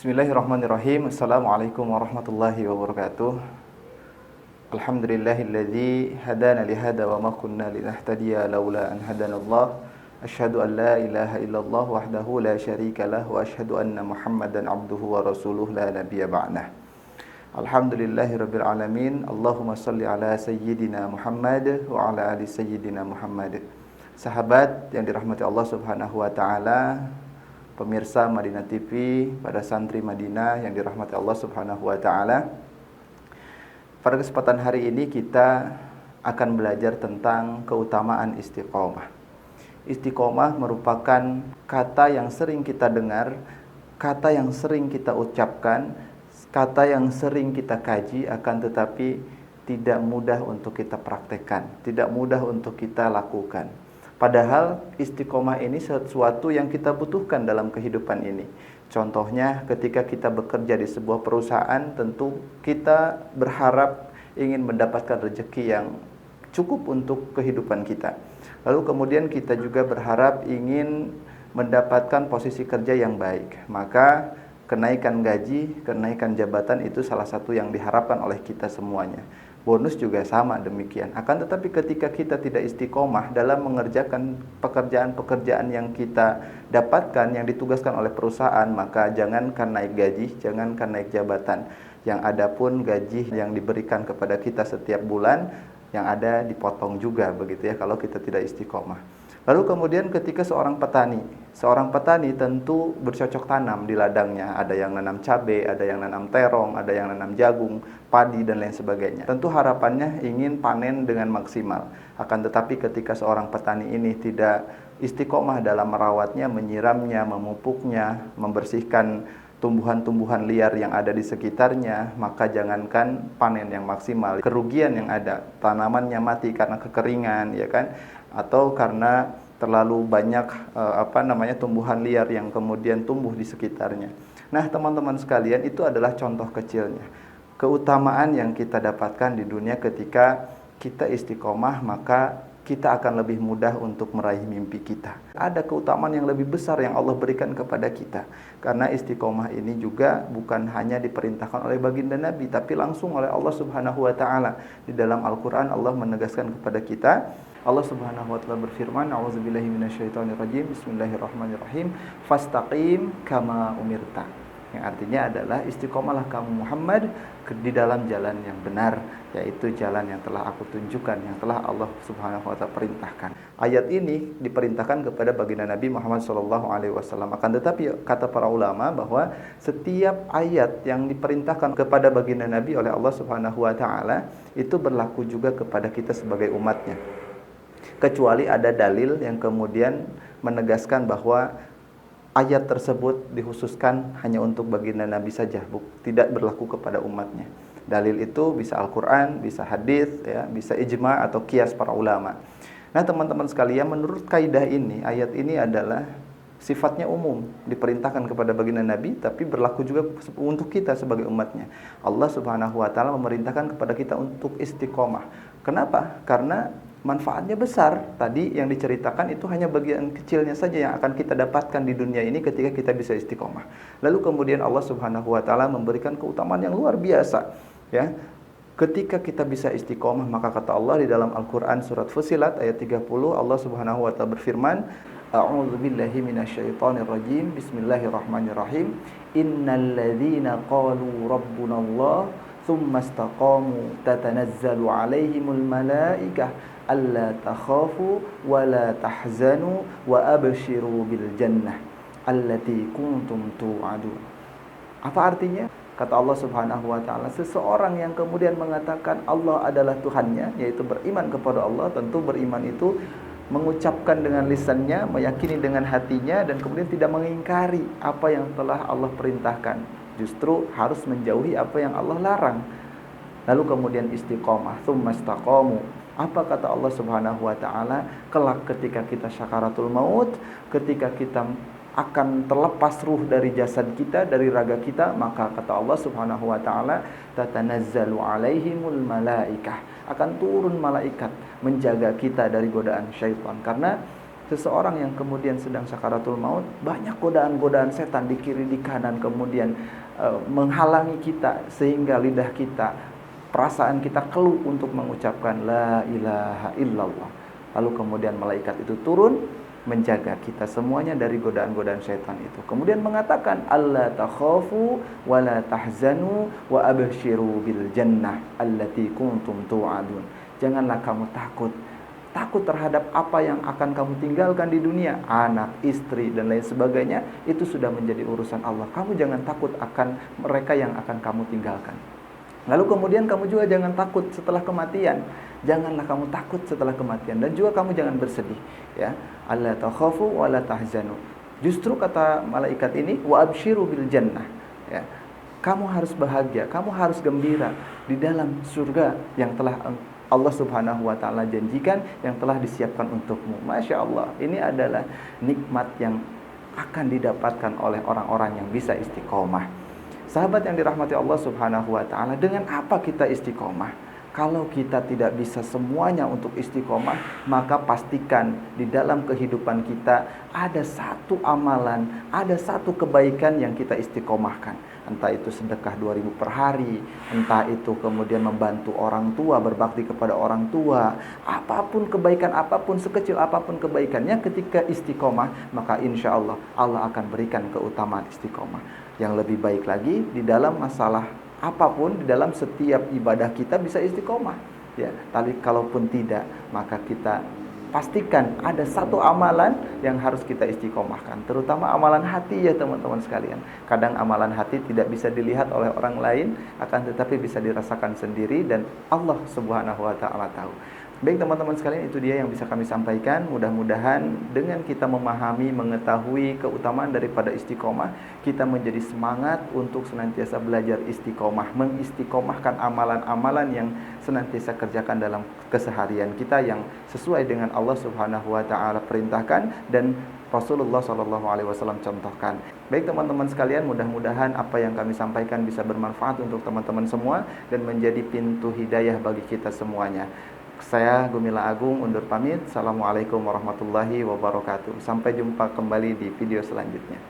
Bismillahirrahmanirrahim. Assalamualaikum warahmatullahi wabarakatuh. Alhamdulillahilladzi hadana lihada wa ma kunna linahtadiya laula an hadanallah. Asyhadu an la ilaha illallah wahdahu la syarika lah wa asyhadu anna Muhammadan abduhu wa rasuluh la nabiyya ba'dah. Alhamdulillahirabbil alamin. Allahumma shalli ala sayyidina Muhammad wa ala ali sayyidina Muhammad. Sahabat yang dirahmati Allah Subhanahu wa taala, pemirsa Madinah TV, pada santri Madinah yang dirahmati Allah Subhanahu wa taala. Pada kesempatan hari ini kita akan belajar tentang keutamaan istiqomah. Istiqomah merupakan kata yang sering kita dengar, kata yang sering kita ucapkan, kata yang sering kita kaji, akan tetapi tidak mudah untuk kita praktekkan, tidak mudah untuk kita lakukan. Padahal istiqomah ini sesuatu yang kita butuhkan dalam kehidupan ini. Contohnya ketika kita bekerja di sebuah perusahaan, tentu kita berharap ingin mendapatkan rezeki yang cukup untuk kehidupan kita. Lalu kemudian kita juga berharap ingin mendapatkan posisi kerja yang baik. Maka kenaikan gaji, kenaikan jabatan itu salah satu yang diharapkan oleh kita semuanya. Bonus juga sama demikian. Akan tetapi ketika kita tidak istiqomah dalam mengerjakan pekerjaan-pekerjaan yang kita dapatkan, yang ditugaskan oleh perusahaan, maka jangankan naik gaji, jangankan naik jabatan, yang ada pun gaji yang diberikan kepada kita setiap bulan, yang ada dipotong juga begitu ya, kalau kita tidak istiqomah. Lalu kemudian ketika seorang petani tentu bercocok tanam di ladangnya. Ada yang nanam cabai, ada yang nanam terong, ada yang nanam jagung, padi dan lain sebagainya. Tentu harapannya ingin panen dengan maksimal. Akan tetapi ketika seorang petani ini tidak istiqomah dalam merawatnya, menyiramnya, memupuknya, membersihkan tumbuhan-tumbuhan liar yang ada di sekitarnya, maka jangankan panen yang maksimal, kerugian yang ada, tanamannya mati karena kekeringan, ya kan? Atau karena terlalu banyak tumbuhan liar yang kemudian tumbuh di sekitarnya. Nah, teman-teman sekalian, itu adalah contoh kecilnya. Keutamaan yang kita dapatkan di dunia ketika kita istiqomah, maka kita akan lebih mudah untuk meraih mimpi kita. Ada keutamaan yang lebih besar yang Allah berikan kepada kita. Karena istiqomah ini juga bukan hanya diperintahkan oleh baginda Nabi, tapi langsung oleh Allah Subhanahu wa taala. Di dalam Al-Qur'an Allah menegaskan kepada kita, Allah Subhanahu wa taala berfirman, "A'udzubillahi minasyaitonirrajim. Bismillahirrahmanirrahim. Fastaqim kama umirta." Yang artinya adalah istiqomahlah kamu Muhammad di dalam jalan yang benar, yaitu jalan yang telah aku tunjukkan, yang telah Allah Subhanahu wa taala perintahkan. Ayat ini diperintahkan kepada baginda Nabi Muhammad SAW. Akan tetapi kata para ulama bahwa setiap ayat yang diperintahkan kepada baginda Nabi oleh Allah Subhanahu wa taala itu berlaku juga kepada kita sebagai umatnya. Kecuali ada dalil yang kemudian menegaskan bahwa ayat tersebut dikhususkan hanya untuk baginda Nabi saja, tidak berlaku kepada umatnya. Dalil itu bisa Al-Quran, bisa hadis, ya, bisa ijma atau qiyas para ulama. Nah, teman-teman sekalian, menurut kaidah ini, ayat ini adalah sifatnya umum, diperintahkan kepada baginda Nabi, tapi berlaku juga untuk kita sebagai umatnya. Allah Subhanahu wa taala memerintahkan kepada kita untuk istiqomah. Kenapa? Karena manfaatnya besar. Tadi yang diceritakan itu hanya bagian kecilnya saja yang akan kita dapatkan di dunia ini ketika kita bisa istiqomah. Lalu kemudian Allah Subhanahu wa taala memberikan keutamaan yang luar biasa, ya. Ketika kita bisa istiqomah, maka kata Allah di dalam Al-Qur'an surat Fussilat ayat 30, Allah Subhanahu wa taala berfirman, "A'udzubillahi minasyaitonirrajim. Bismillahirrahmanirrahim. Innal ladzina qalu rabbunallah tsumma istaqamu tatanazzalu 'alaihimul malaikah alla takhafu wa la tahzanu wa abshiru bil jannah allati kuntum tu'adun." Apa artinya? Kata Allah Subhanahu wa taala, seseorang yang kemudian mengatakan Allah adalah Tuhannya, yaitu beriman kepada Allah. Tentu beriman itu mengucapkan dengan lisannya, meyakini dengan hatinya, dan kemudian tidak mengingkari apa yang telah Allah perintahkan. Justru harus menjauhi apa yang Allah larang. Lalu kemudian istiqomah, tsumma istaqamu. Apa kata Allah Subhanahu wa taala? Kelak ketika kita syakaratul maut, ketika kita akan terlepas ruh dari jasad kita, dari raga kita, maka kata Allah Subhanahu wa taala, tatanazzalu alaihimul malaikah, akan turun malaikat menjaga kita dari godaan syaitan. Karena seseorang yang kemudian sedang sakaratul maut, banyak godaan-godaan setan di kiri di kanan kemudian menghalangi kita sehingga lidah kita, perasaan kita keluh untuk mengucapkan la ilaha illallah. Lalu kemudian malaikat itu turun menjaga kita semuanya dari godaan-godaan setan itu. Kemudian mengatakan alla takhafu wa la tahzanu wa abshiru bil jannah allati kuntum tu'adun. Janganlah kamu takut terhadap apa yang akan kamu tinggalkan di dunia, anak, istri dan lain sebagainya, itu sudah menjadi urusan Allah. Kamu jangan takut akan mereka yang akan kamu tinggalkan. Lalu kemudian kamu juga jangan takut setelah kematian. Janganlah kamu takut setelah kematian, dan juga kamu jangan bersedih, ya. Alla takhafu wa la tahzanu. Justru kata malaikat ini wa abshiru bil jannah, ya. Kamu harus bahagia, kamu harus gembira di dalam surga yang telah Allah Subhanahu wa taala janjikan, yang telah disiapkan untukmu. Masya Allah, ini adalah nikmat yang akan didapatkan oleh orang-orang yang bisa istiqomah. Sahabat yang dirahmati Allah Subhanahu wa taala, dengan apa kita istiqomah? Kalau kita tidak bisa semuanya untuk istiqomah, maka pastikan di dalam kehidupan kita ada satu amalan, ada satu kebaikan yang kita istiqomahkan. Entah itu sedekah 2.000 per hari, entah itu kemudian membantu orang tua, berbakti kepada orang tua. Apapun kebaikan, apapun sekecil apapun kebaikannya, ketika istiqomah, maka insya Allah Allah akan berikan keutamaan istiqomah. Yang lebih baik lagi, di dalam masalah apapun, di dalam setiap ibadah kita bisa istiqomah, ya. Tapi kalaupun tidak, maka kita pastikan ada satu amalan yang harus kita istiqomahkan, terutama amalan hati, ya teman-teman sekalian. Kadang amalan hati tidak bisa dilihat oleh orang lain, akan tetapi bisa dirasakan sendiri, dan Allah Subhanahu wa taala tahu. Baik teman-teman sekalian, itu dia yang bisa kami sampaikan. Mudah-mudahan dengan kita memahami, mengetahui keutamaan daripada istiqomah, kita menjadi semangat untuk senantiasa belajar istiqomah, mengistiqomahkan amalan-amalan yang senantiasa kerjakan dalam keseharian kita yang sesuai dengan Allah Subhanahu wa taala perintahkan dan Rasulullah SAW contohkan. Baik teman-teman sekalian, mudah-mudahan apa yang kami sampaikan bisa bermanfaat untuk teman-teman semua dan menjadi pintu hidayah bagi kita semuanya. Saya Gumilang Agung undur pamit. Assalamualaikum warahmatullahi wabarakatuh. Sampai jumpa kembali di video selanjutnya.